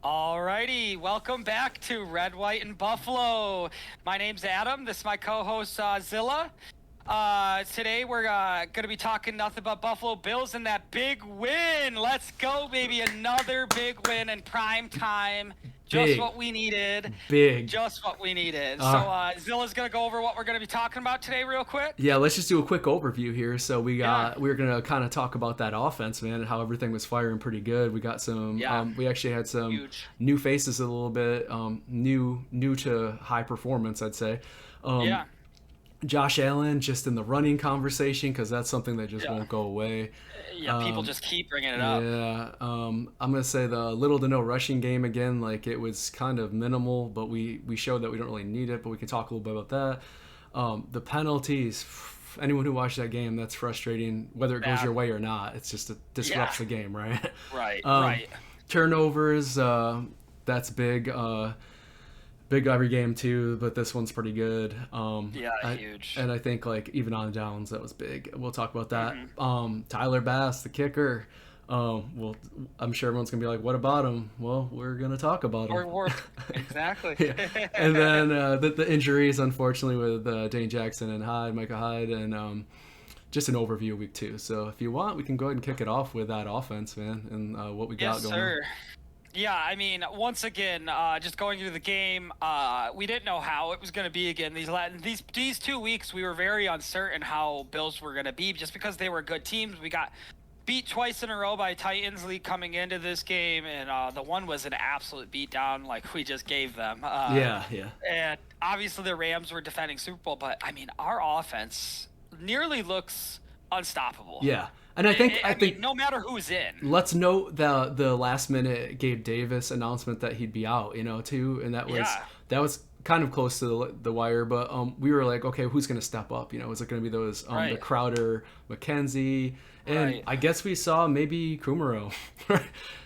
Alrighty, welcome back to Red, White, and Buffalo. My name's Adam. This is my co-host Zilla. Today we're going to be talking nothing but Buffalo Bills and that big win. Let's go, baby! Another big win in prime time. Just Big. what we needed. Big. Just what we needed. Uh, So Zilla's going to go over what we're going to be talking about today, real quick. yeah, let's just do a quick overview here. So Yeah. we're gonna kind of talk about that offense, man, and how everything was firing pretty good. We got some Yeah. we actually had some Huge. new faces a little bit, new to high performance, I'd say. Yeah. Josh Allen just in the running conversation because that's something that just Yeah. won't go away. Yeah. People just keep bringing it up. Yeah, I'm gonna say the little to no rushing game again. Like it was kind of minimal, but we showed that we don't really need it. But we can talk a little bit about that. The penalties. Anyone who watched that game, that's frustrating. Whether it goes Bad. your way or not, it's just it disrupts Yeah. the game, right? Right. Um, Right. Turnovers. That's big. Big every game too, but this one's pretty good. Yeah. Huge. And I think like even on downs that was big. We'll talk about that. Mhm. Tyler Bass, the kicker. Well, I'm sure everyone's gonna be like, "What about him?" Well, we're gonna talk about him. Or exactly. Yeah. And then the injuries, unfortunately, with Dane Jackson and Micah Hyde, and just an overview of week 2. So if you want, we can go ahead and kick it off with that offense, man, and what we got Yes, going sir. Yeah, I mean, once again, just going into the game, we didn't know how it was going to be again. These 2 weeks, we were very uncertain how Bills were going to be, just because they were good teams. We got beat twice in a row by Titans league coming into this game, and the one was an absolute beatdown, like we just gave them. on. Yeah, yeah. And obviously the Rams were defending Super Bowl, but I mean, our offense nearly looks unstoppable. Yeah. And I think mean, no matter who's in. let's note the last minute Gabe Davis announcement that he'd be out, too, and Yeah. that was kind of close to the wire, but we were like, okay, who's going to step up? Is it going to be those the Right. Crowder, McKenzie, and Right. I guess we saw maybe Kumaro,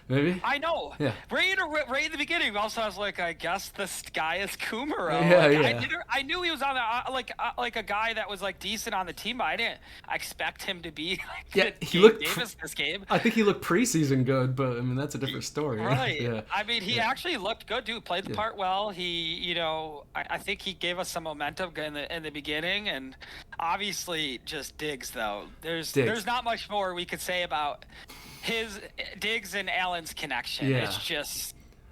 maybe. I know. Yeah. Right in the beginning, also I was like, I guess this guy is Kumaro. Yeah, Like, yeah. I knew he was on the like a guy that was like decent on the team, but I didn't expect him to be like Yeah, he Gabe looked Davis this game. I think he looked preseason good, but I mean that's a different story. Right. Yeah. I mean, he Yeah. actually looked good, dude. Played the Yeah. part well. He, I think he gave us some momentum in the beginning, and obviously just Diggs though. Diggs. There's not much more we could say about his Diggs and Allen's connection. Yeah.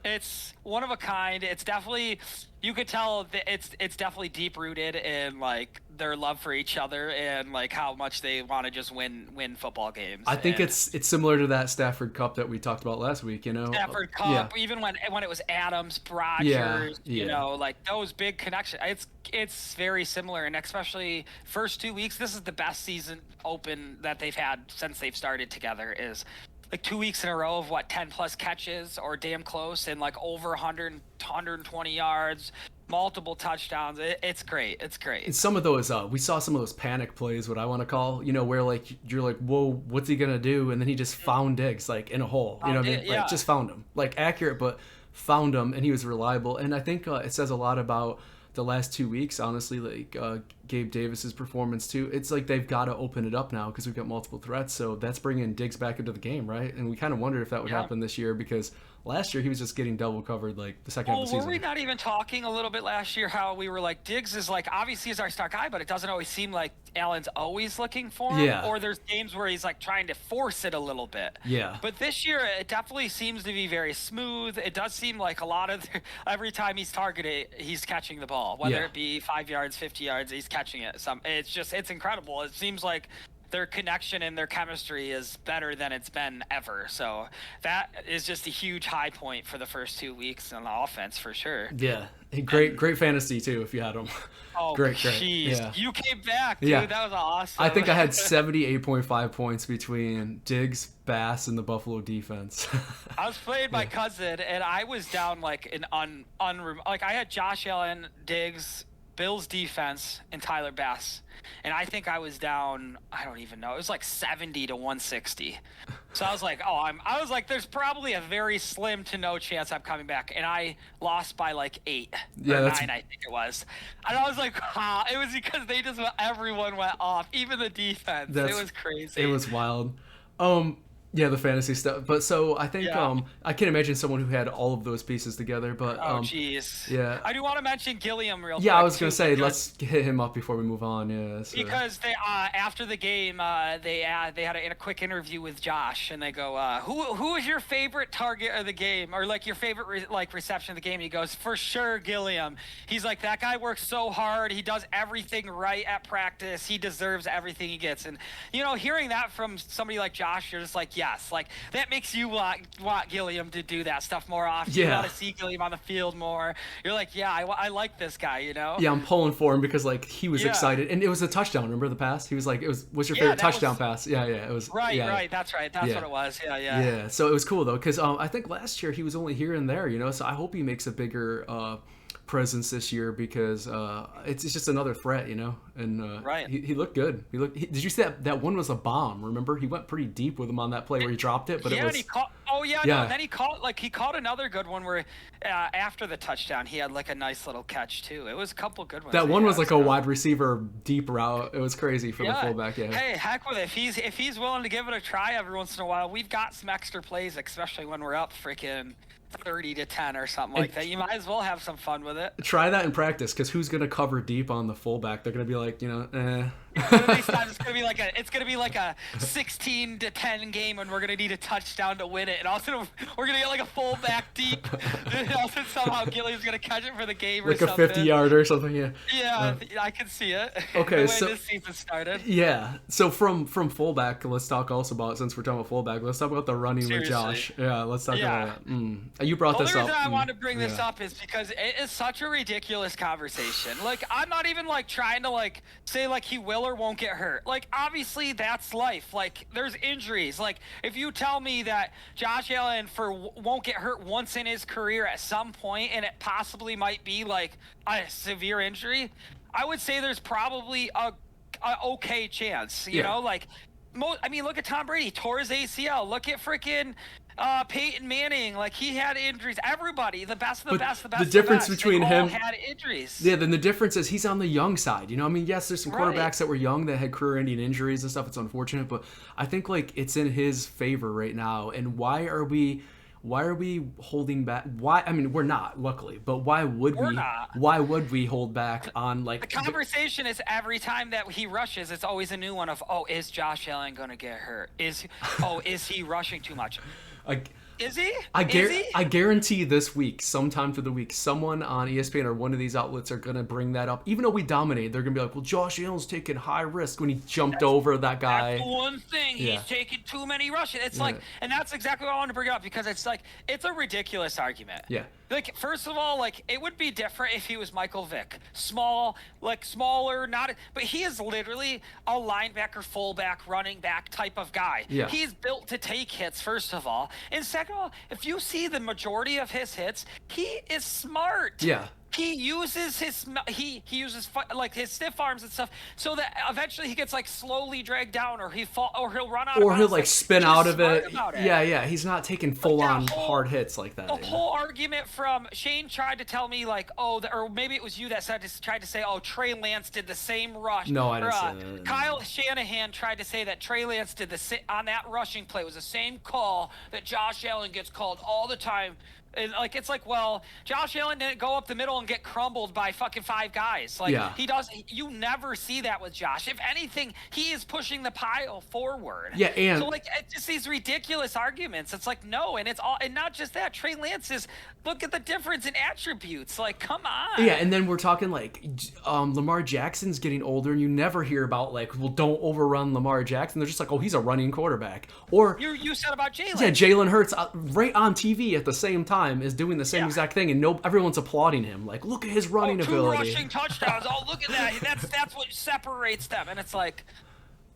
It's one of a kind. It's definitely, you could tell that it's definitely deep rooted in like their love for each other and like how much they want to just win football games. I think And it's similar to that Stafford Cup that we talked about last week, Stafford Cup, Yeah. even when it was Adams, Rodgers, Yeah. like those big connections. It's very similar, and especially first 2 weeks. This is the best season open that they've had since they've started together. Is like 2 weeks in a row of 10+ catches or damn close, and like over 120 yards, multiple touchdowns. It's great. It's great. And some of those, we saw some of those panic plays, what I want to call, where like you're like, whoa, what's he gonna do? And then he just found Diggs like in a hole. You know what I mean? Yeah. Like just found him, like accurate, but found him, and he was reliable. And I think it says a lot about the last 2 weeks, honestly, like Gabe Davis's performance too. It's like they've got to open it up now because we've got multiple threats. So that's bringing Diggs back into the game, right? And we kind of wondered if that would Yeah. happen this year because last year he was just getting double covered like the second half Well, of the were season. we not even talking a little bit last year how we were like, Diggs is like, obviously he's our star guy, but it doesn't always seem like Allen's always looking for him. Yeah. Or there's games where he's like trying to force it a little bit. Yeah. But this year, it definitely seems to be very smooth. It does seem like a lot of every time he's targeted, he's catching the ball, whether Yeah. it be 5 yards, 50 yards, he's catching it. It's incredible. It seems like their connection and their chemistry is better than it's been ever. So that is just a huge high point for the first 2 weeks on the offense for sure. Yeah. Great fantasy too if you had him. Oh, great. jeez. Yeah. You came back, dude. Yeah. That was awesome. I think I had 78.5 points between Diggs, Bass, and the Buffalo defense. I was playing my cousin, and I was down like like I had Josh Allen, Diggs, Bills defense, and Tyler Bass, and I think I was down. I don't even know. It was like 70 to 160. So I was like, I was like, there's probably a very slim to no chance I'm coming back, and I lost by like 8 Yeah, or that's- 9, I think it was. And I was like, it was because everyone went off, even the defense. It was crazy. It was wild. Yeah, the fantasy stuff. But so I think Yeah. I can't imagine someone who had all of those pieces together. But Oh, jeez. yeah, I do want to mention Gilliam real yeah. I quick was gonna too, say because let's hit him up before we move on. Yeah, so. because they after the game they had a quick interview with Josh, and they go, who is your favorite target of the game, or like your favorite reception of the game? He goes, for sure Gilliam. He's like, that guy works so hard. He does everything right at practice. He deserves everything he gets. And hearing that from somebody like Josh, you're just like, yes, like that makes you want Gilliam to do that stuff more often. Yeah. You want to see Gilliam on the field more. You're like, yeah, I like this guy, Yeah, I'm pulling for him because like he was excited, and it was a touchdown. Remember the pass? He was like, what's your favorite touchdown pass? Yeah, it was. Right, yeah, right. That's right. That's what it was. Yeah. Yeah, so it was cool though, because I think last year he was only here and there, so I hope he makes a bigger presence this year, because it's just another threat, and Right. he looked good. Did you see that one was a bomb? Remember, he went pretty deep with him on that play where he dropped it, but it was. And he caught. Oh yeah. Yeah. No, then he caught another good one where after the touchdown he had like a nice little catch too. It was a couple good ones. That one was like a wide receiver deep route. It was crazy for the fullback. Yeah. Hey, heck with it. If he's willing to give it a try every once in a while, we've got some extra plays, especially when we're up freaking 30-10 or something like that. You might as well have some fun with it. Try that in practice, because who's gonna cover deep on the fullback? They're gonna be like, It's gonna be like a 16-10 game, and we're gonna need a touchdown to win it. And also we're gonna get like a fullback deep. And also somehow Gilliam's gonna catch it for the game or like something. Like a 50-yard or something. Yeah. Yeah, I can see it. Okay, the way so this season started. Yeah. So from fullback, let's talk also about, since we're talking about fullback, let's talk about the running Seriously. with Josh. Yeah, let's talk about that. You brought this up. The only reason I wanted to bring this up is because it is such a ridiculous conversation. Like, I'm not even like trying to like say like he will or won't get hurt. Like, obviously that's life. Like, there's injuries. Like, if you tell me that Josh Allen won't get hurt once in his career at some point, and it possibly might be like a severe injury, I would say there's probably a okay chance. You know, like. I mean, look at Tom Brady. He tore his ACL. Look at freaking Peyton Manning. Like, he had injuries. Everybody, the best. The difference between him had injuries. Yeah, then the difference is he's on the young side. I mean, yes, there's some quarterbacks that were young that had career-ending injuries and stuff. It's unfortunate, but I think like it's in his favor right now. And why are we holding back? Why? I mean, we're not, luckily, but why would we? Not. Why would we hold back on like? The conversation is every time that he rushes, it's always a new one of, oh, is Josh Allen gonna get hurt? Is he rushing too much? Is he? I guarantee this week, sometime through the week, someone on ESPN or one of these outlets are going to bring that up. Even though we dominated, they're going to be like, well, Josh Allen's taking high risk when he jumped over that guy. That's the one thing. He's taking too many rushes. It's like, and that's exactly what I wanted to bring up, because it's like, it's a ridiculous argument. Yeah. Like, first of all, like, it would be different if he was Michael Vick. Small, like, smaller, but he is literally a linebacker, fullback, running back type of guy. Yeah. He's built to take hits, first of all. And second of all, if you see the majority of his hits, he is smart. Yeah. He uses his like his stiff arms and stuff, so that eventually he gets like slowly dragged down, or he'll run out, or of he'll bounds. like spin out of it. It. Yeah. He's not taking full on hard hits like that. The whole argument from Shane tried to tell me like, or maybe it was you that tried to say, oh, Trey Lance did the same rush. No, I didn't say that. Kyle Shanahan tried to say that Trey Lance did on that rushing play was the same call that Josh Allen gets called all the time. And like, it's like, well, Josh Allen didn't go up the middle and get crumbled by fucking 5 guys. Like, he does. You never see that with Josh. If anything, he is pushing the pile forward. Yeah, and so like, it's just these ridiculous arguments. It's like, no, and it's all, and not just that. Trey Lance is, look at the difference in attributes. Like, come on. Yeah, and then we're talking like Lamar Jackson's getting older, and you never hear about like, well, don't overrun Lamar Jackson. They're just like, oh, he's a running quarterback. Or you said about Jalen. Yeah, Jalen Hurts right on TV at the same time is doing the same exact thing, and everyone's applauding him. Like, look at his running ability. 2 rushing touchdowns. Oh, look at that. That's what separates them. And it's like,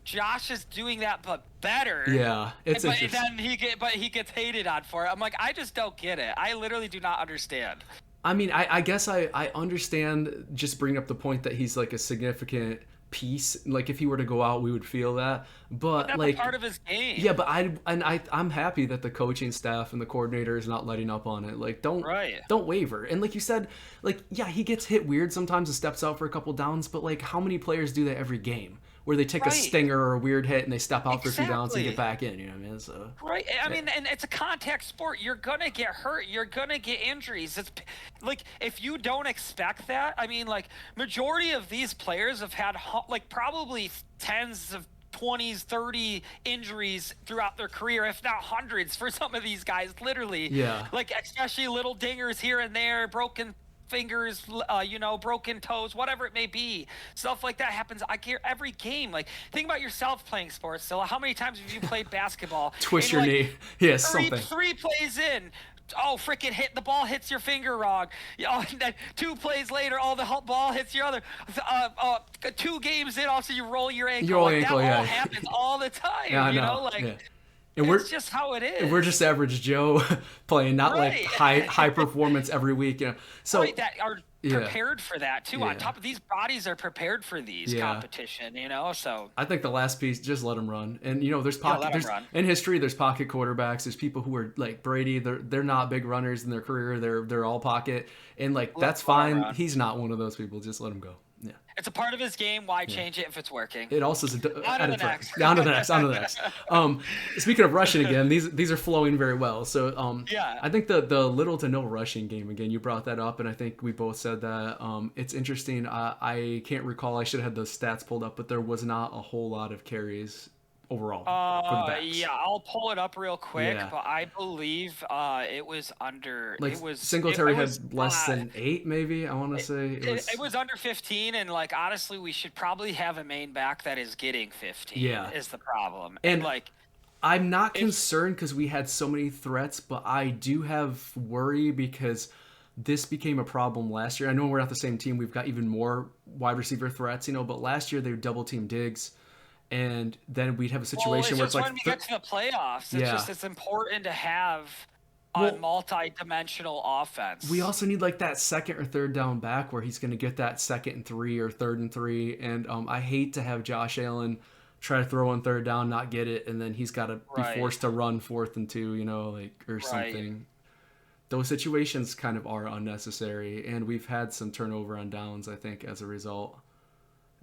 Josh is doing that, but better. Yeah, it's interesting. Then he gets hated on for it. I'm like, I just don't get it. I literally do not understand. I mean, I guess I understand just bringing up the point that he's like a significant piece. Like, if he were to go out, we would feel that. But that's like part of his game. Yeah, but I'm happy that the coaching staff and the coordinator is not letting up on it. Like, don't waver. And like you said, like, yeah, he gets hit weird sometimes and steps out for a couple downs. But like, how many players do that every game? where they take a Right. stinger or a weird hit and they step out for 2 downs and get Exactly. back in. You know what I mean? So Right. I mean, and it's a contact sport. You're gonna get hurt. You're gonna get injuries. It's like if you don't expect that. I mean, like majority of these players have had like probably tens of 20s, 30 injuries throughout their career, if not hundreds for some of these guys, literally. yeah. Like especially little dingers here and there, broken fingers, broken toes, whatever it may be. Stuff like that happens. I care every game. Like think about yourself playing sports. So how many times have you played basketball? Twist And your like knee. Yeah, three something. three plays in. Oh, freaking hit the ball hits your finger wrong. And then 2 plays later, the ball hits your other. 2 games in, also you roll your ankle. Your Like, ankle, that all yeah. happens all the time. Yeah, I you know. know, like Yeah. And it's just how it is. we're just average Joe playing, not like Right. high performance every week. You know, so Right, that are yeah, prepared for that too. yeah, On top of these bodies are prepared for these yeah. competition. So I think the last piece, just let them run. And there's yeah, let 'em there's run. in history, there's pocket quarterbacks. There's people who are like Brady. They're not big runners in their career. They're all pocket, and like that's Let 'em fine. run. He's not one of those people. Just let him go. Yeah. It's a part of his game. Why change it if it's working? It also is On to the added threat. next. On to the next. On to the next. Speaking of rushing again, these are flowing very well. So Yeah. I think the little to no rushing game again. You brought that up, and I think we both said that. It's interesting. I can't recall. I should have had those stats pulled up, but there was not a whole lot of carries overall for the backs. Yeah, I'll pull it up real quick, Yeah. but I believe it was under. Like It was Singletary it was, had less than 8, maybe. I want to say it was under 15, and like honestly, we should probably have a main back that is getting 15. Yeah. Is the problem, And like I'm not concerned because we had so many threats, but I do have worry because this became a problem last year. I know we're not the same team. We've got even more wide receiver threats, but last year they would double team Diggs, and then we'd have a situation where it's just like when we get to the playoffs, it's important to have a multi-dimensional offense. we also need like that second or third down back where he's going to get that 2nd and 3 or 3rd and 3, and I hate to have Josh Allen try to throw on 3rd down, not get it, and then he's got to be forced to run 4th and 2, or something. Those situations kind of are unnecessary, and we've had some turnover on downs, I think, as a result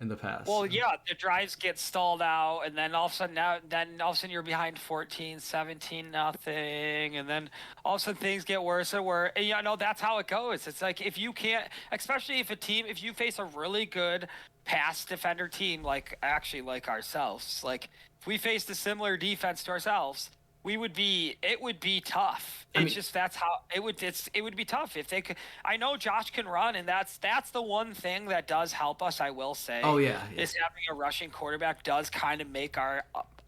in the past. Well, yeah, the drives get stalled out, and then all of a sudden you're behind 14, 17, nothing, and then all of a sudden things get worse and worse. And that's how it goes. It's like if you can't, especially if you face a really good pass defender team, like ourselves, like if we faced a similar defense to ourselves, it would be tough. That's how it would be tough if they could. I know Josh can run, and that's the one thing that does help us, I will say. Oh yeah. Is having a rushing quarterback does kind of make our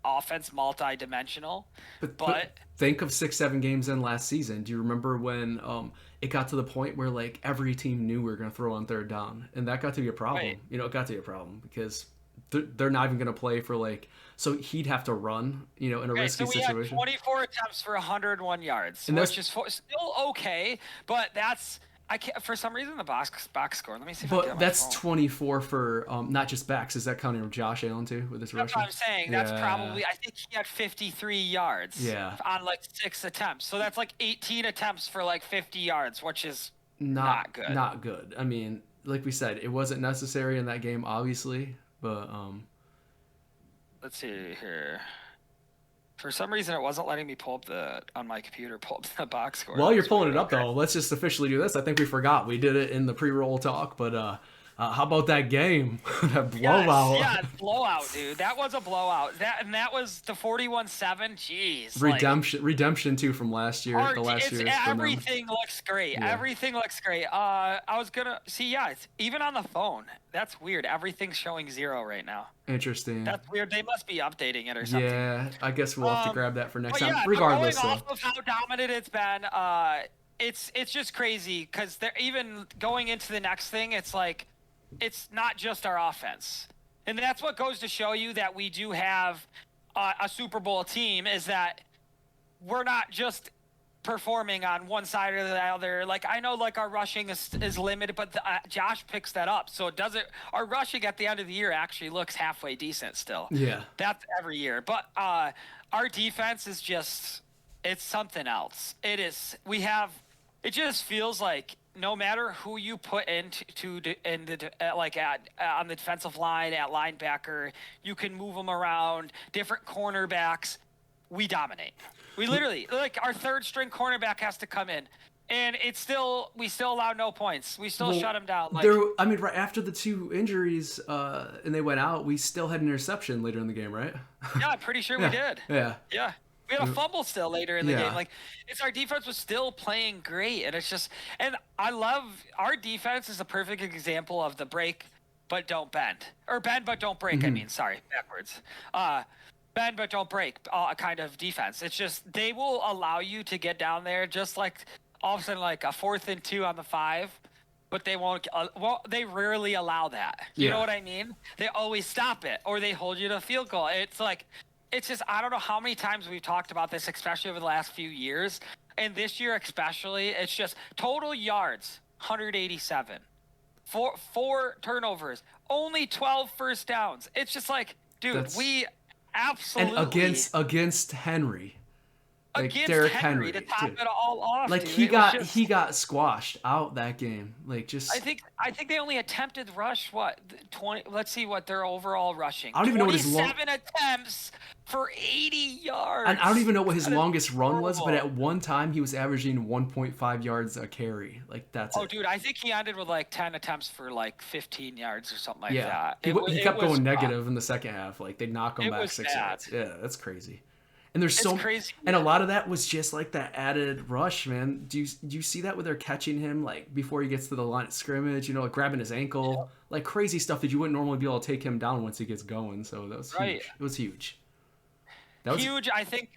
offense multi-dimensional. But think of 6-7 games in last season. Do you remember when it got to the point where like every team knew we were going to throw on 3rd down, and that got to be a problem. Right. It got to be a problem because they're not even going to play for like. So he'd have to run, in a risky situation. Had 24 attempts for 101 yards, and which is still okay, but that's I can't for some reason the box score. Let me see. But that's 24 for not just backs. Is that counting Josh Allen too with his rushing? That's what I'm saying. That's probably. I think he had 53 yards. Yeah. On like 6 attempts, so that's like 18 attempts for like 50 yards, which is not good. Not good. I mean, like we said, it wasn't necessary in that game, obviously, but Let's see here. For some reason, it wasn't letting me pull up on my computer pull up the box score. While you're pulling it up, though, let's just officially do this. I think we forgot. We did it in the pre-roll talk, but how about that game? That blowout. Yeah, blowout, dude. That was a blowout. That was the 41-7. Jeez. Redemption too from last year. Everything looks great. Yeah. Everything looks great. I was gonna see. Yeah, it's even on the phone. That's weird. Everything's showing 0 right now. Interesting. That's weird. They must be updating it or something. Yeah, I guess we'll have to grab that for next time. Yeah, Regardless, going off of how dominant it's been, it's just crazy because they're even going into the next thing. It's like it's not just our offense, and that's what goes to show you that we do have a Super Bowl team. Is that we're not just performing on one side or the other. Like I know, like our rushing is limited, but Josh picks that up. So it doesn't. Our rushing at the end of the year actually looks halfway decent still. Yeah, that's every year. But our defense is it's something else. It is. It just feels like no matter who you put on the defensive line, at linebacker, you can move them around, different cornerbacks. We dominate. We literally, like, our third string cornerback has to come in, and we still allow no points. We still shut them down. Like, I mean, right after the 2 injuries and they went out, we still had an interception later in the game, right? yeah, I'm pretty sure we did. Yeah. Yeah. We had a fumble still later in the Yeah. game. Like, it's our defense was still playing great, and it's just, and I love our defense is a perfect example of the break but don't bend, or bend but don't break. I mean, sorry, backwards. Bend but don't break kind of defense. It's just they will allow you to get down there just like all of a sudden like a 4th and 2 on the 5, but they won't. They rarely allow that. You know what I mean? They always stop it, or they hold you to a field goal. It's like, it's just, I don't know how many times we've talked about this, especially over the last few years, and this year especially. It's just total yards 187, four turnovers, only 12 first downs. It's just like, dude, we absolutely, and against Henry. Like against Derrick Henry to top it all off. Like, dude. he got squashed out that game. Like, just I think they only attempted rush 20. Let's see what their overall rushing. I don't even know what his 27 attempts for 80 yards. And I don't even know what his longest run was, but at one time he was averaging 1.5 yards a carry. Like, that's it. Dude, I think he ended with like 10 attempts for like 15 yards or something like that. He kept going negative in the second half. Like, they'd knock him back 6 yards. Yeah, that's crazy. And there's crazy. And a lot of that was just like that added rush, man. Do you see that where they're catching him like before he gets to the line of scrimmage? You know, like grabbing his ankle, like crazy stuff that you wouldn't normally be able to take him down once he gets going. So that was huge. It was huge. Huge. I think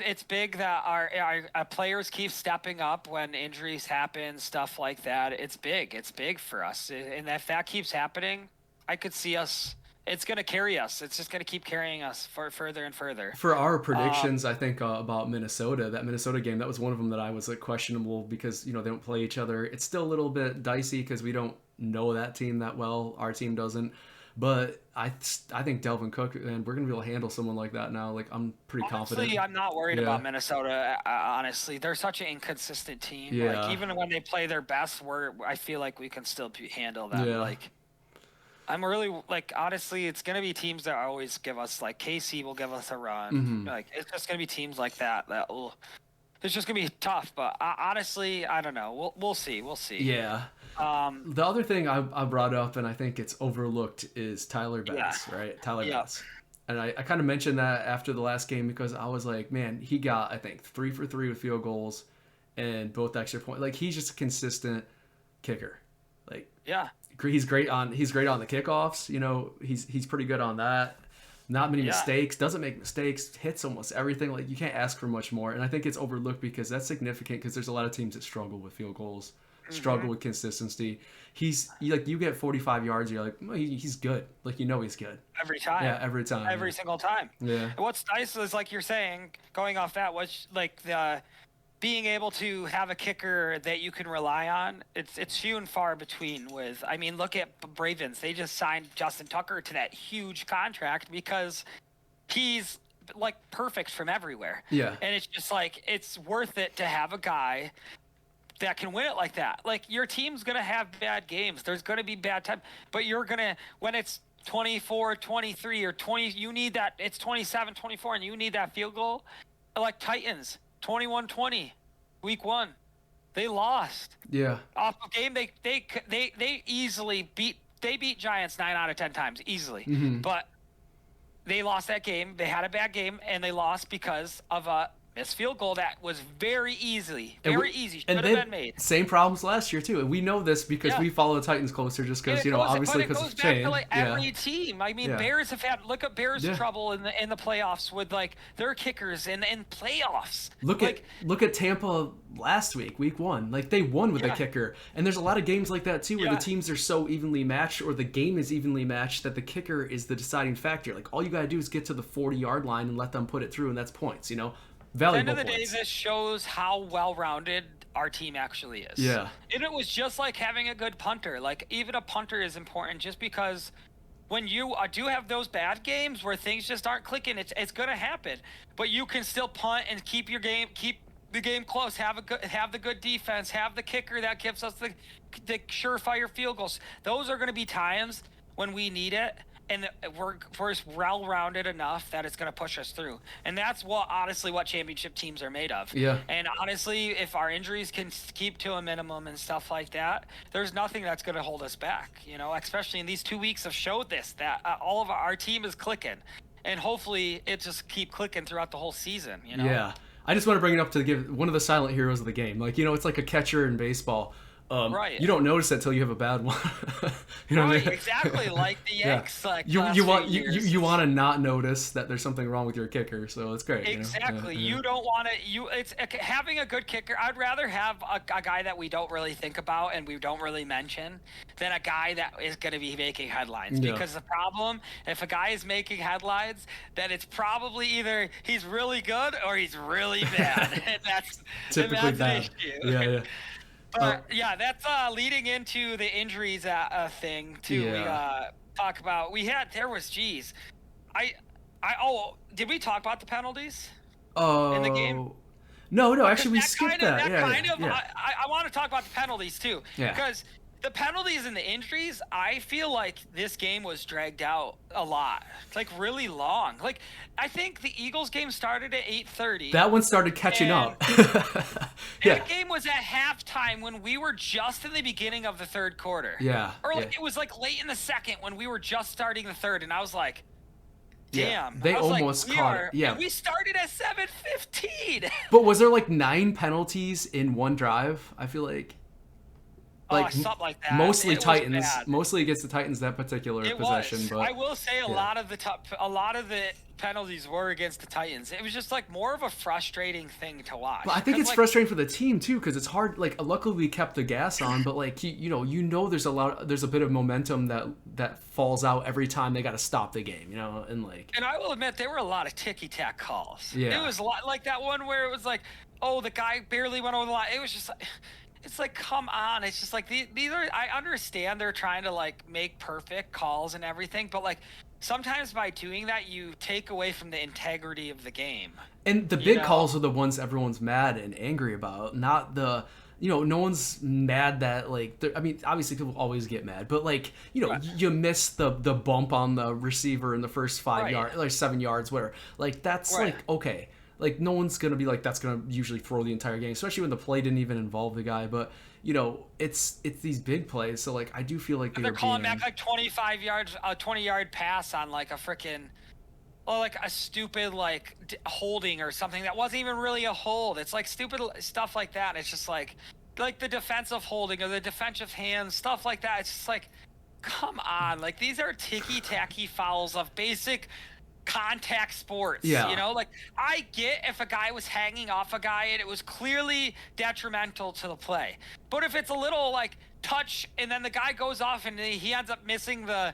it's big that our players keep stepping up when injuries happen, stuff like that. It's big. It's big for us, and if that keeps happening, I could see us. It's going to carry us. It's just going to keep carrying us further and further. For our predictions, I think about Minnesota, that Minnesota game, that was one of them that I was like questionable because, you know, they don't play each other. It's still a little bit dicey because we don't know that team that well. Our team doesn't. But I think Delvin Cook, and we're going to be able to handle someone like that now. Like, I'm pretty confident. Honestly, I'm not worried about Minnesota. Honestly, they're such an inconsistent team. Yeah. Like, even when they play their best, I feel like we can still handle them. Yeah. Like, I'm really, like, honestly, it's going to be teams that always give us, like, KC will give us a run. Mm-hmm. Like, it's just going to be teams like that it's just going to be tough. But honestly, I don't know. We'll see. We'll see. Yeah. The other thing I brought up, and I think it's overlooked, is Tyler Bass, right? Tyler Bass. And I kind of mentioned that after the last game because I was like, man, he got, I think, 3 for 3 with field goals and both extra points. Like, he's just a consistent kicker. Like, yeah. He's great on the kickoffs. You know, he's pretty good on that. Not many mistakes. Doesn't make mistakes. Hits almost everything. Like, you can't ask for much more. And I think it's overlooked because that's significant because there's a lot of teams that struggle with field goals, struggle with consistency. You get 45 yards, you're like, well, he's good. Like, you know he's good. Every time. Yeah, every time. Every single time. Yeah. And what's nice is, like you're saying, going off that, was like the being able to have a kicker that you can rely on. It's few and far between. I mean, look at Ravens. They just signed Justin Tucker to that huge contract because he's like perfect from everywhere. Yeah. And it's just like, it's worth it to have a guy that can win it like that. Like, your team's going to have bad games. There's going to be bad time, but you're going to, when it's 24-23 or 20, you need that, it's 27-24 and you need that field goal. Like Titans, 21-20, week 1. They lost. Yeah. Off a game they easily beat Giants 9 out of 10 times easily. Mm-hmm. But they lost that game. They had a bad game and they lost because of a missed field goal that was very easy. Should have been made. Same problems last year too, and we know this because we follow the Titans closer, just because obviously because of Shane. Like every team. I mean, Bears have had Bears trouble in the playoffs with like their kickers in playoffs. Look at Tampa last week, week 1. Like, they won with a kicker, and there's a lot of games like that too where the teams are so evenly matched, or the game is evenly matched, that the kicker is the deciding factor. Like, all you gotta do is get to the 40-yard line and let them put it through, and that's points. You know. Valuable At the end of the points. day, this shows how well-rounded our team actually is. Yeah. And it was just like having a good punter. Like, even a punter is important just because when you do have those bad games where things just aren't clicking, it's going to happen. But you can still punt and keep the game close, have the good defense, have the kicker that gives us the surefire field goals. Those are going to be times when we need it, and we're well-rounded enough that it's going to push us through. And that's honestly what championship teams are made of. Yeah. And honestly, if our injuries can keep to a minimum and stuff like that, there's nothing that's going to hold us back. Especially in these 2 weeks have showed this, that all of our team is clicking, and hopefully it just keep clicking throughout the whole season. Yeah. I just want to bring it up to give one of the silent heroes of the game. Like, it's like a catcher in baseball. Right. You don't notice it till you have a bad one. You know what I mean? Exactly. Like the Yanks. Like you want to not notice that there's something wrong with your kicker, so it's great. Exactly. Yeah. You don't want to. It's having a good kicker. I'd rather have a guy that we don't really think about and we don't really mention than a guy that is going to be making headlines. Yeah. Because the problem, if a guy is making headlines, then it's probably either he's really good or he's really bad. And that's typically bad. Yeah. But that's leading into the injuries thing too. Yeah. We talk about did we talk about the penalties in the game? No, actually we skipped that. I want to talk about the penalties too. Yeah. Because the penalties and the injuries, I feel like this game was dragged out a lot. It's like really long. Like I think the Eagles game started at 8:30. That one started catching up. That game was at halftime when we were just in the beginning of the third quarter. Yeah. Or it was like late in the second when we were just starting the third, and I was like, damn. They almost caught it. Yeah. And we started at 7:15. But was there like 9 penalties in one drive? I feel like. Something like that. Mostly Titans, mostly against the Titans that particular possession. But I will say a lot of the penalties were against the Titans. It was just like more of a frustrating thing to watch. But I think it's frustrating for the team too because it's hard. Like luckily we kept the gas on, but like there's a bit of momentum that falls out every time they got to stop the game. And like. And I will admit there were a lot of ticky-tack calls. Yeah. It was a lot like that one where it was like, oh, the guy barely went over the line. It was just like. It's like, come on. It's just like these are. I understand they're trying to like make perfect calls and everything, but like sometimes by doing that, you take away from the integrity of the game. And the big calls are the ones everyone's mad and angry about, not the. No one's mad that like. I mean, obviously people always get mad, but like you miss the bump on the receiver in the first 5 yards, like 7 yards, where like that's like okay. Like, no one's going to be like, that's going to usually throw the entire game, especially when the play didn't even involve the guy. But, it's these big plays. So, like, I do feel like they're calling back, like, 25 yards, a 20-yard pass on, like, a freaking, or, like, a stupid, like, holding or something that wasn't even really a hold. It's, like, stupid stuff like that. It's just, like the defensive holding or the defensive hands, stuff like that. It's just, like, come on. Like, these are ticky-tacky fouls of basic contact sports. Like I get if a guy was hanging off a guy and it was clearly detrimental to the play, but if it's a little like touch and then the guy goes off and he ends up missing the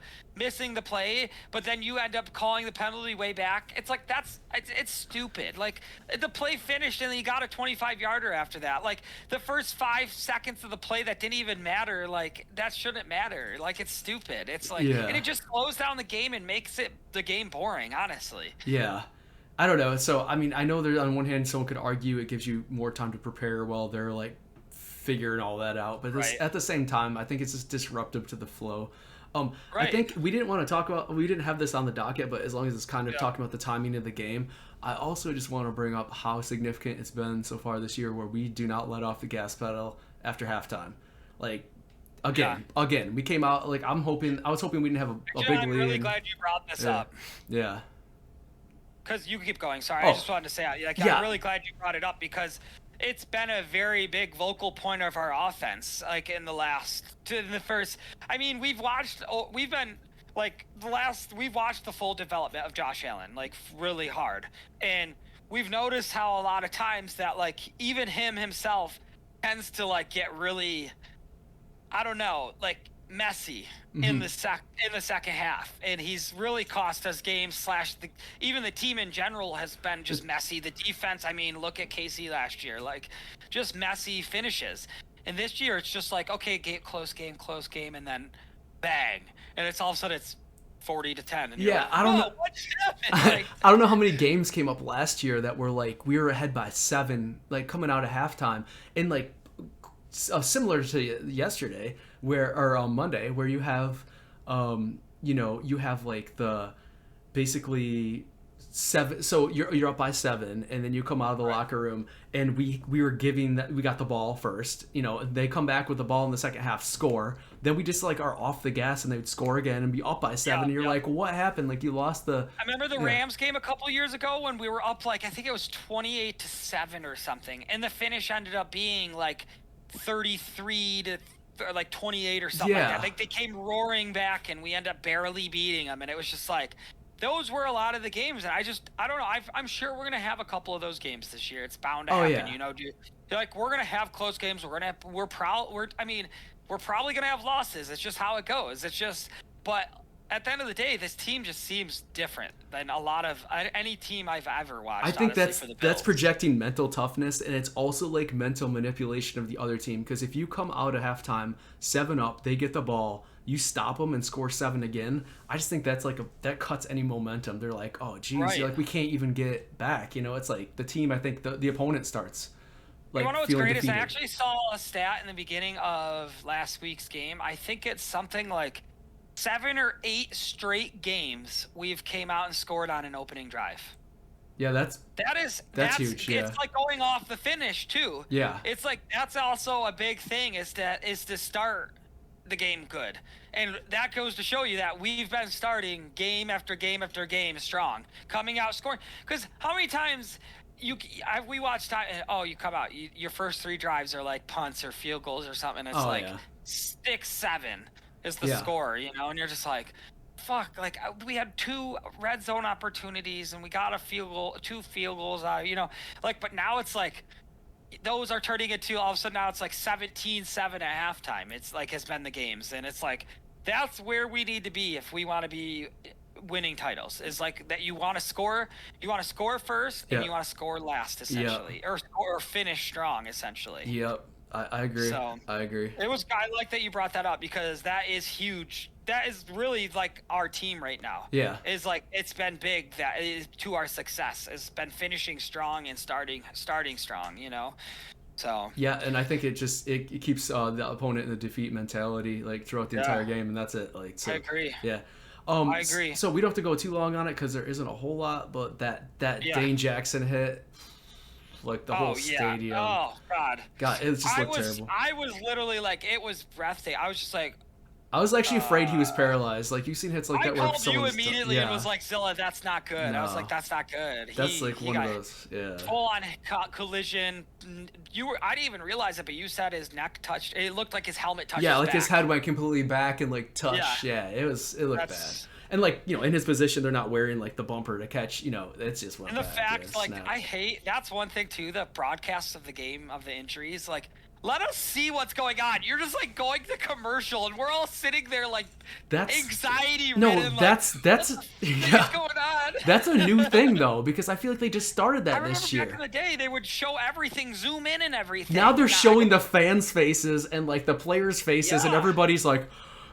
play, but then you end up calling the penalty way back, it's like it's stupid. Like the play finished and then you got a 25-yarder after that. Like the first 5 seconds of the play that didn't even matter, like that shouldn't matter. Like it's stupid. It's like and it just slows down the game and makes the game boring, honestly. Yeah. I don't know. So I mean, I know there on one hand someone could argue it gives you more time to prepare while they're like figuring all that out, but at the same time I think it's just disruptive to the flow. I think we didn't have this on the docket, but as long as it's kind of talking about the timing of the game, I also just want to bring up how significant it's been so far this year where we do not let off the gas pedal after halftime. Like again we came out like I was hoping we didn't have a big lead. I'm really glad you brought this up. Yeah. Because you keep going. Sorry, I just wanted to say, I'm really glad you brought it up because it's been a very big vocal point of our offense. Like we've watched the full development of Josh Allen, like really hard. And we've noticed how a lot of times that like even himself tends to like get really, I don't know, like messy in the second half, and he's really cost us games. Even the team in general has been just messy. The defense, I mean, look at KC last year, like just messy finishes. And this year, it's just like okay, close game, and then bang, and it's all of a sudden it's 40-10. And Yeah, like, I don't know. what just happened? Like, I don't know how many games came up last year that were like we were ahead by 7, like coming out of halftime, and like similar to yesterday, or on Monday, where you have, you have like the basically 7. So you're up by 7, and then you come out of the locker room, and we were giving that we got the ball first. They come back with the ball in the second half, score. Then we just like are off the gas, and they would score again and be up by 7. And you're like, what happened? Like you lost the. I remember the Rams game a couple years ago when we were up like I think it was 28-7 or something, and the finish ended up being like 33 to like 28 or something like that. Like they came roaring back, and we ended up barely beating them, and it was just like. Those were a lot of the games, and I don't know. I'm sure we're gonna have a couple of those games this year. It's bound to happen, Like we're gonna have close games. We're probably gonna have losses. It's just how it goes. But at the end of the day, this team just seems different than a lot of any team I've ever watched. I think honestly, that's projecting mental toughness, and it's also like mental manipulation of the other team. Because if you come out at halftime 7 up, they get the ball. You stop them and score 7 again. I just think that's like that cuts any momentum. They're like, oh, geez, like we can't even get it back. It's like the team. I think the opponent starts. Like, you know what's feeling great defeated. is I actually saw a stat in the beginning of last week's game. I think it's something like 7 or 8 straight games we've came out and scored on an opening drive. Yeah, that's huge. Yeah. It's like going off the finish too. Yeah. It's like that's also a big thing is to start the game good. And that goes to show you that we've been starting game after game after game strong, coming out scoring. Because how many times we watched you come out, your first 3 drives are like punts or field goals or something. It's 6-7 is the score, and you're just like, fuck, like we had 2 red zone opportunities and we got a field goal, 2 field goals out, but now it's like those are turning into all of a sudden now it's like 17-7 at halftime. It's like has been the games, and it's like that's where we need to be if we want to be winning titles. Is like that you want to score first and you want to score last essentially, or finish strong essentially. Yep, I agree. So I agree. I like that you brought that up because that is huge. That is really like our team right now. Yeah. Is like it's been big that is to our success. It's been finishing strong and starting strong, So yeah, and I think it keeps the opponent in the defeat mentality like throughout the entire game, and that's it. Like so, I agree. Yeah. I agree. So we don't have to go too long on it because there isn't a whole lot, but that Dane Jackson hit, like the whole stadium. Oh God, it just looked terrible. I was literally like, it was breathtaking. I was just like, I was actually afraid he was paralyzed. Like you've seen hits like that where someone's... I called you immediately and was like, Zilla, that's not good. No. I was like, that's not good. That's one of those, full on collision. I didn't even realize it, but you said his neck touched. It looked like his helmet touched. Yeah, like back. His head went completely back and like touched. Yeah, it looked bad. And like in his position, they're not wearing like the bumper to catch. It's just one. And the fact, I hate that's one thing too. The broadcasts of the game of the injuries, like. Let us see what's going on. You're just like going to commercial, and we're all sitting there like anxiety. That's what's going on? That's a new thing though, because I feel like they just started that this year. Back in the day, they would show everything, zoom in and everything. Now they're showing the fans' faces and like the players' faces, and everybody's like.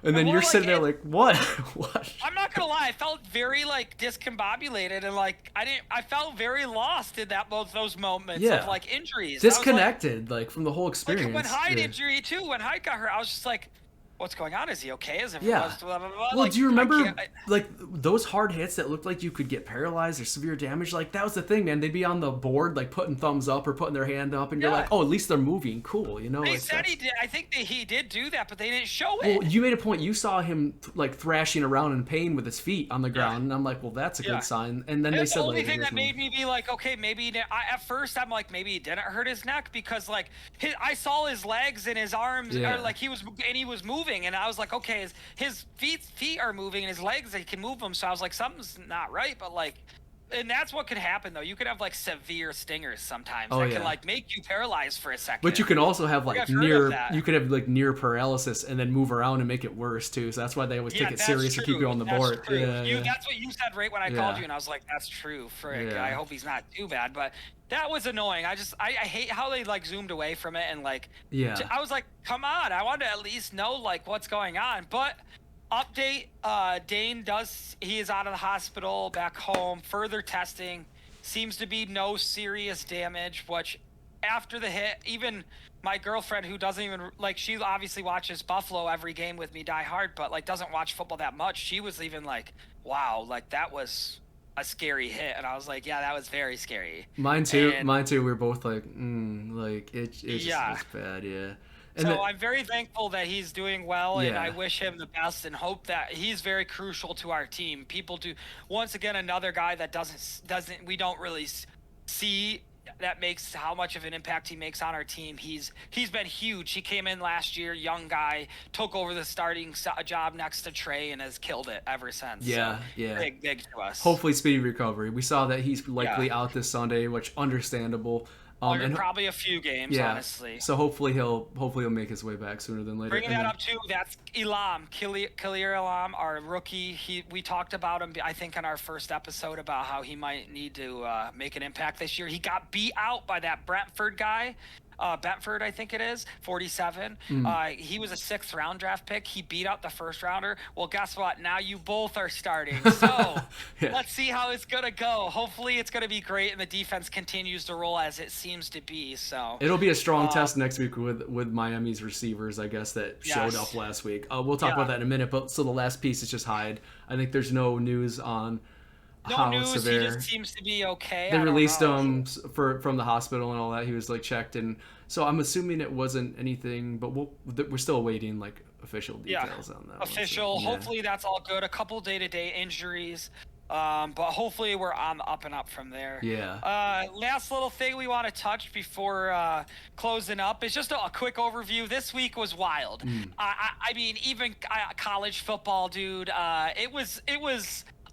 And then you're sitting there like, what? What? I'm not gonna lie, I felt very like discombobulated and like I felt very lost in those moments of like injuries. Disconnected like from the whole experience. Like when Hyde injury too, when Hyde got hurt, I was just like, what's going on? Is he okay? Is everyone blah, blah, blah? Well, do you remember like those hard hits that looked like you could get paralyzed or severe damage? Like that was the thing, man. They'd be on the board like putting thumbs up or putting their hand up, and you're like, oh, at least they're moving. Cool, They said he did. I think he did do that, but they didn't show it. Well, you made a point. You saw him like thrashing around in pain with his feet on the ground, and I'm like, well, that's a good sign. And then they said the only thing that made me be like, okay, maybe at first I'm like, maybe he didn't hurt his neck because like I saw his legs and his arms, or, like he was moving, and I was like, okay. His feet are moving and his legs, he can move them. So I was like, something's not right. But like, and that's what could happen though. You could have like severe stingers sometimes that can like make you paralyzed for a second. But you can also have like near paralysis and then move around and make it worse too. So that's why they always take it serious and keep you on the board. That's what you said right when I called you, and I was like, that's true. I hope he's not too bad, but. That was annoying. I hate how they like zoomed away from it and like I was like, come on, I wanted to at least know like what's going on. But update, Dane he is out of the hospital, back home, further testing. Seems to be no serious damage, which after the hit, even my girlfriend, who doesn't even, like, she obviously watches Buffalo every game with me, die hard, but, like, doesn't watch football that much. She was even like, wow, like, that was a scary hit. And I was like, yeah, that was very scary. Mine too. And Mine too. We were both like, like it just yeah. was bad. Yeah. And So I'm very thankful that he's doing well, and I Yeah. wish him the best and hope that he's very crucial to our team. People do, once again, another guy that we don't really see that makes how much of an impact he makes on our team. He's been huge. He came in last year, young guy, took over the starting job next to Trey, and has killed it ever since. Yeah, so, yeah. Big to us. Hopefully speedy recovery. We saw that he's likely out this Sunday, which understandable. And probably a few games, honestly. So hopefully he'll make his way back sooner than later. Bringing that up too, that's Khalil Elam, our rookie. We talked about him, I think, in our first episode about how he might need to make an impact this year. He got beat out by that Brentford guy. Brentford, I think it is, 47. He was a 6th round draft pick. He beat out the 1st rounder. Well, guess what? Now you both are starting. So let's see how it's going to go. Hopefully it's going to be great, and the defense continues to roll as it seems to be. So it'll be a strong test next week with Miami's receivers, I guess, that showed up last week. We'll talk about that in a minute. But so the last piece is just Hyde. I think there's no news on how severe. He just seems to be okay. They released him from the hospital and all that. He was like checked, and so I'm assuming it wasn't anything. But we're still awaiting like official details on that. Official. Hopefully that's all good. A couple day-to-day injuries, but hopefully we're on the up and up from there. Yeah. Last little thing we want to touch before closing up is just a quick overview. This week was wild. I mean, even college football, dude. It was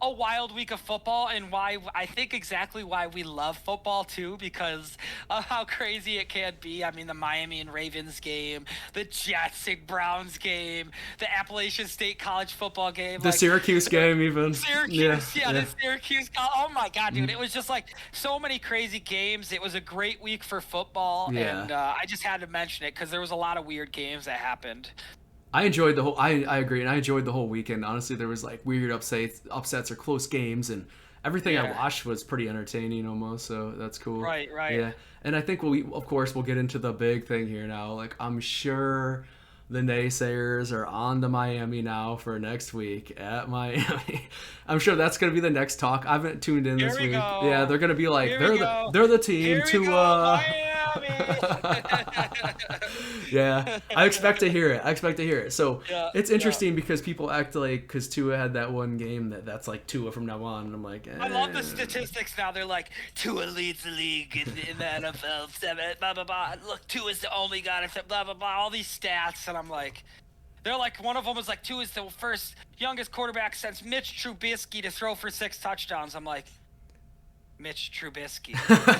a wild week of football, and why I think exactly why we love football too, because of how crazy it can be. I mean, the Miami and Ravens game, the Jets and Browns game, the Appalachian State college football game, the Syracuse game, even Syracuse, the Syracuse. Oh my God, dude! It was just like so many crazy games. It was a great week for football, and I just had to mention it because there was a lot of weird games that happened. I enjoyed the whole. I agree, and I enjoyed the whole weekend. Honestly, there was like weird upsets or close games, and everything I watched was pretty entertaining almost. So that's cool. Right. Yeah, and I think we'll get into the big thing here now. Like I'm sure the naysayers are on to Miami now for next week at Miami. I'm sure that's gonna be the next talk. I haven't tuned in this week. Go. Yeah, they're gonna be like they're the team Yeah, I expect to hear it. So it's interesting because people act like because Tua had that one game that's like Tua from now on, and I'm like, I love the statistics now. They're like Tua leads the league in the NFL, blah blah blah. Look, Tua's the only guy, blah blah blah. All these stats, and I'm like, they're like, one of them was like Tua's the first youngest quarterback since Mitch Trubisky to throw for 6 touchdowns. I'm like, Mitch Trubisky.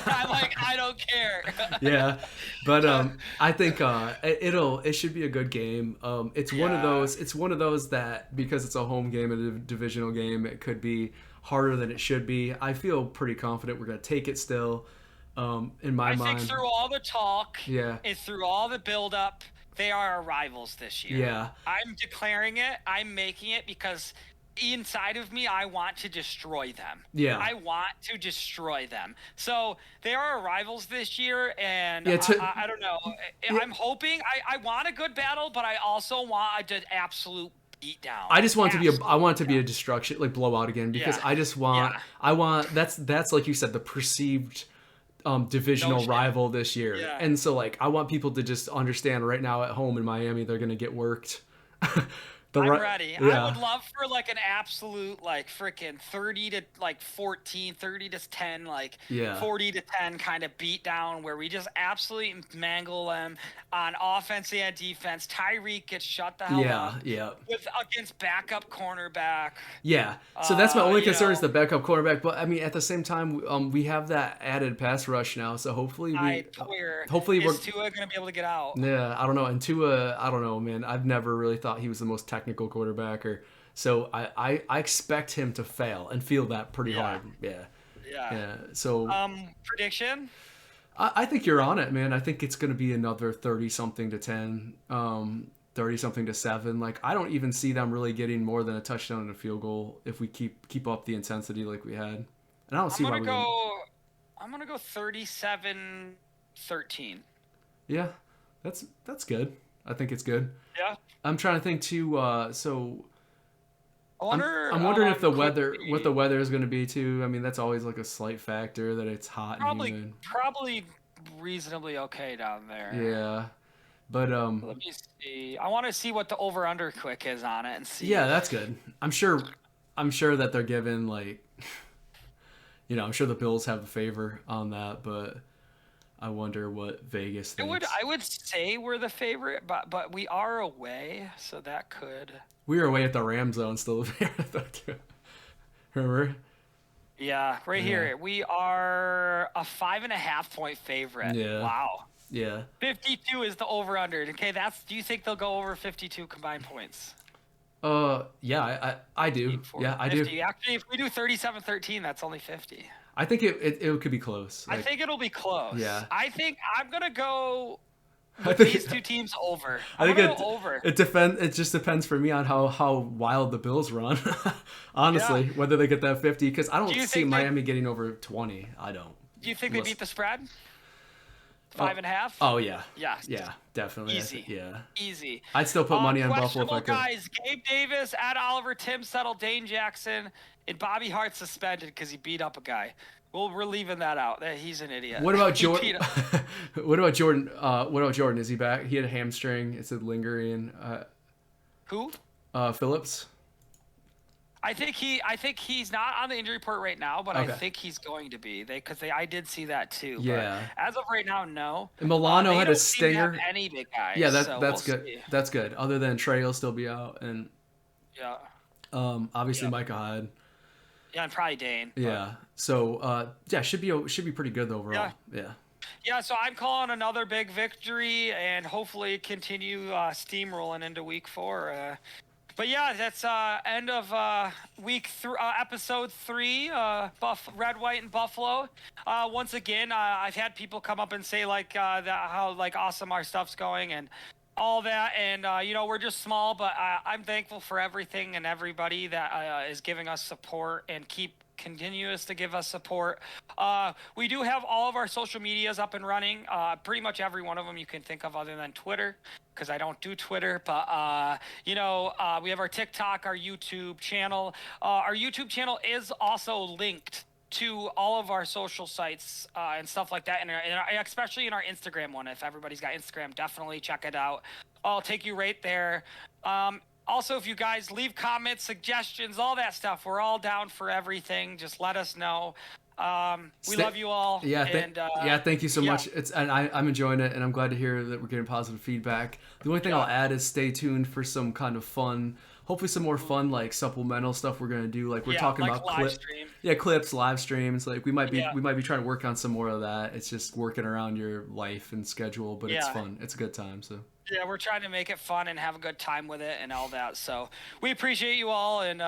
I'm like, I don't care. Yeah, but I think it should be a good game. It's one of those that because it's a home game and a divisional game, it could be harder than it should be. I feel pretty confident we're gonna take it still. In my mind, I think through all the talk, and through all the build-up, they are our rivals this year. Yeah, I'm declaring it. I'm making it because inside of me, I want to destroy them. Yeah. I want to destroy them. So they are our rivals this year, and I don't know. I'm hoping I want a good battle, but I also want an absolute beat down. I just want I want it to be a destruction, like blowout again, because I just want that's like you said, the perceived divisional rival this year. Yeah. And so like I want people to just understand right now at home in Miami they're gonna get worked. I'm ready. I would love for like an absolute like freaking 30 to like 14, 30 to 10, like 40 to 10 kind of beat down where we just absolutely mangle them on offense and defense. Tyreek gets shut the hell up. Against backup cornerback. Yeah. So that's my only concern is the backup cornerback. But I mean, at the same time, we have that added pass rush now. So hopefully is Tua gonna be able to get out? Yeah, I don't know. And Tua, I don't know, man. I've never really thought he was the most technical quarterback, so I expect him to fail and feel that pretty hard. Yeah. So prediction? I think you're on it, man. I think it's going to be another 30-something to 10. 30-something to 7. Like, I don't even see them really getting more than a touchdown and a field goal if we keep up the intensity like we had. And I don't see why we wouldn't. I'm gonna go 37-13. Yeah, that's good. I think it's good. Yeah. I'm trying to think too. So I'm wondering wondering if what the weather is going to be too. I mean, that's always like a slight factor that it's hot and humid. Probably reasonably okay down there. Yeah, but Let me see. I want to see what the over under quick is on it and see. Yeah, that's good. I'm sure that they're given like, I'm sure the Bills have a favor on that, but I wonder what Vegas thinks. I would say we're the favorite, but we are away, so that could. We were away at the Ram zone still. Remember? Yeah, right here. We are a 5.5 point favorite. Yeah. Wow. Yeah. 52 is the over under. Okay, do you think they'll go over 52 combined points? Yeah, I do. Yeah, I 50. do. Actually, if we do 37-13, that's only 50. I think it could be close. I think it'll be close. Yeah. I think I'm gonna go I think these two teams over. I think go over. It just depends for me on how wild the Bills run. Honestly, whether they get that 50, because I don't see Miami getting over 20. I don't. Do you think they beat the spread? 5.5? Oh yeah. Yeah. Yeah, definitely. Easy. Easy. I'd still put money on Buffalo if I could. Guys: Gabe Davis, Oliver, Tim Settle, Dane Jackson, and Bobby Hart suspended because he beat up a guy. We're leaving that out. He's an idiot. What about Jordan? What about Jordan? What about Jordan? Is he back? He had a hamstring. It said lingering. Who? Phillips. I think he's not on the injury report right now, but Okay. I think he's going to be. I did see that too. Yeah. But as of right now, no. And Milano had a stinger. Any big guys. Yeah, that's good. See. That's good. Other than Trey will still be out, and obviously Micah Hyde. Yeah, and probably Dane. Yeah. So should be pretty good overall. Yeah. Yeah, so I'm calling another big victory and hopefully continue steamrolling into week 4. But yeah, that's end of episode 3, Red, White, and Buffalo. Once again, I've had people come up and say how awesome our stuff's going and all that, and we're just small, but I'm thankful for everything and everybody that is giving us support and continues to give us support. We do have all of our social medias up and running. Pretty much every one of them you can think of other than Twitter, because I don't do Twitter. But, we have our TikTok, our YouTube channel. Our YouTube channel is also linked to all of our social sites and stuff like that, and especially in our Instagram one. If everybody's got Instagram, definitely check it out. I'll take you right there. Also, if you guys leave comments, suggestions, all that stuff, we're all down for everything. Just let us know. We love you all. Yeah, thank you so much. I'm enjoying it, and I'm glad to hear that we're getting positive feedback. The only thing I'll add is stay tuned for some kind of fun, hopefully some more fun like supplemental stuff we're gonna do. Like we're talking about clips, live streams. Like we might be trying to work on some more of that. It's just working around your life and schedule, but it's fun. It's a good time. So. Yeah, we're trying to make it fun and have a good time with it and all that. So we appreciate you all, and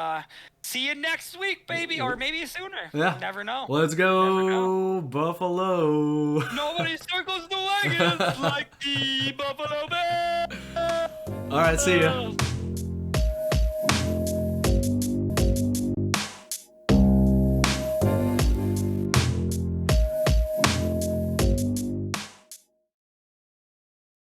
see you next week, baby, or maybe sooner. Yeah. Never know. Let's go, Buffalo. Nobody circles the wagons like the Buffalo Bills. All right, see ya.